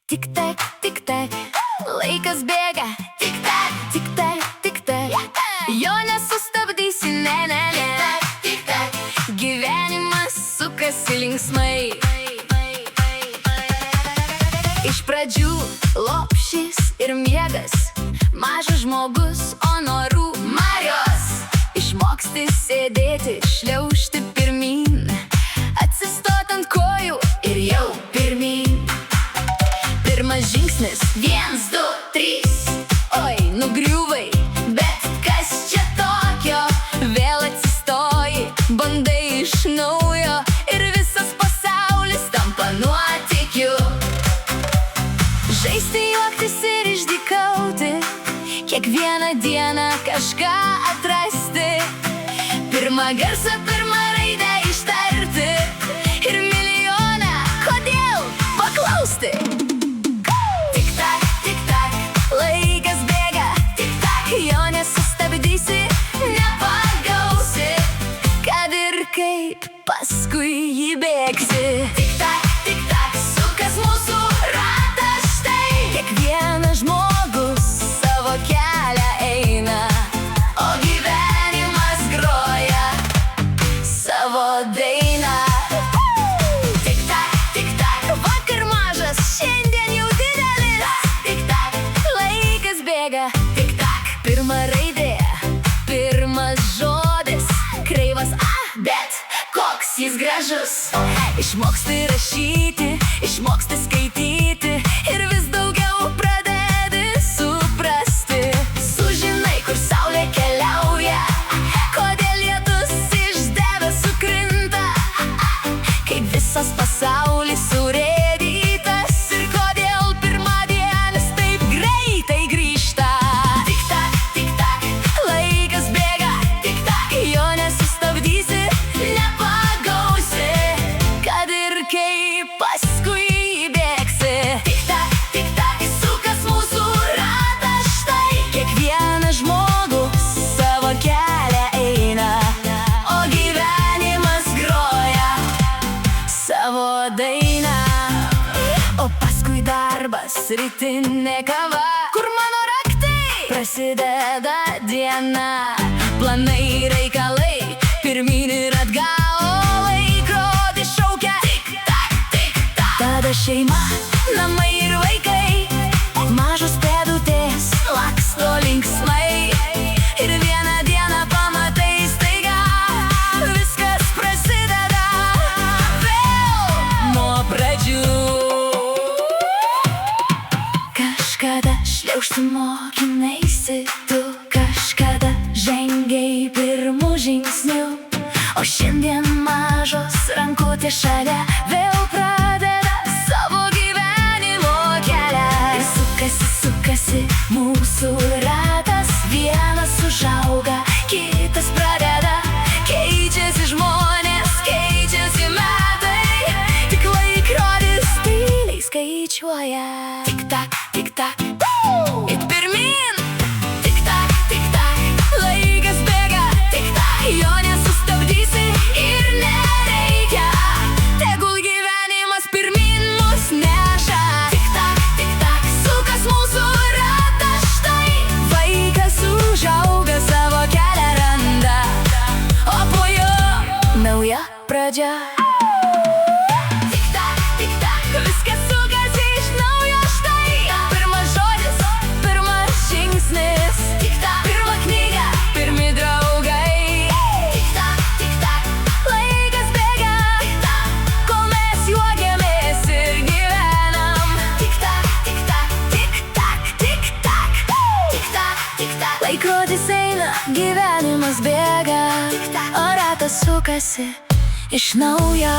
Tik tak, laikas bėga. Tik tak, jo nesustabdysi, ne. Tik tak, gyvenimas sukasi linksmai. Iš pradžių lopšys ir miegas, mažas žmogus, o norų marios. Išmoksti sėdėti, šliaužti pirmyn, atsistot ant kojų ir jau pirmyn. Pirmas žingsnis, 1, 2, 3. Oi, nugriuvai, bet kas čia tokio? Vėl atsistoji, bandai iš naujo ir visas pasaulis tampa nuotykiu. Žaisti, juoktis ir išdykauti, kiekvieną dieną kažką atrasti. Pirmą garsą, pirmą raidę ištarti ir milijoną kodėl paklausti. Tik tak, laikas bėga. Tik tak, jo nesustabdysi, nepagausi, kad ir kaip paskui jį bėgsi. Tik tak, sukas mūsų ratas štai. Kiekvienas žmogus savo kelią eina, o gyvenimas groja savo dainą. Tik tak, vakar mažas, šiandien jau didelis. Tik tak, laikas bėga. Tik tak, pirma raidė, pirmas žodis, kreivas A, bet koks jis gražus. Išmoksti rašyti, išmoksti skaityti ir vis daugiau pradedi suprasti. Sužinai, kur saulė keliauja, kodėl lietus iš debesų krinta, kaip visas pasaulis surėdytas ir kodėl pirmadienis taip greitai grįžta. Tik tak, laikas bėga. Tik tak, jo nesustabdysi, nepagausi, kad ir kaip paskui jį bėgsi. Tik tak, sukas mūsų ratas štai. Kiekvienas žmogus savo kelią eina, o gyvenimas groja savo dainą. O paskui darbas, rytinė kava, kur mano raktai, prasideda diena. Planai, reikalai, pirmyn ir atgal, o laikrodis šaukia. Tik tak, tada šeima, namai ir vaikai, mažos pėdutės laksto linksmai. Ir vieną dieną pamatai staiga, viskas prasideda vėl nuo pradžių. Kažkada šliaužti mokinaisi tu, kažkada žengiai pirmų žingsnių, o šiandien mažos rankutės šalia vėl pradeda savo gyvenimo kelią. Ir sukasi mūsų ratas, vienas užauga, kitas pradeda, keičiasi žmonės, keičiasi metai, tik laikrodis tyliai skaičiuoja. Tik tak, it pirmyn. Tik tak, laikas bėga. Tik tak, jo nesustabdysi ir nereikia, tegul gyvenimas pirmyn mus neša. Tik tak, sukas mūsų ratas štai. Vaikas užauga, savo kelią randa, o po jo nauja pradžia. Tik tak, viskas sukasi iš naujo štai. Pirmas žodis, pirmas žingsnis. Tik tak, pirma knyga, pirmi draugai. Tik tak, laikas bėga. Tik tak, kol mes juokiamės ir gyvenam. Tik tak, laikrodis eina, gyvenimas bėga, o ratas sukasi iš naujo.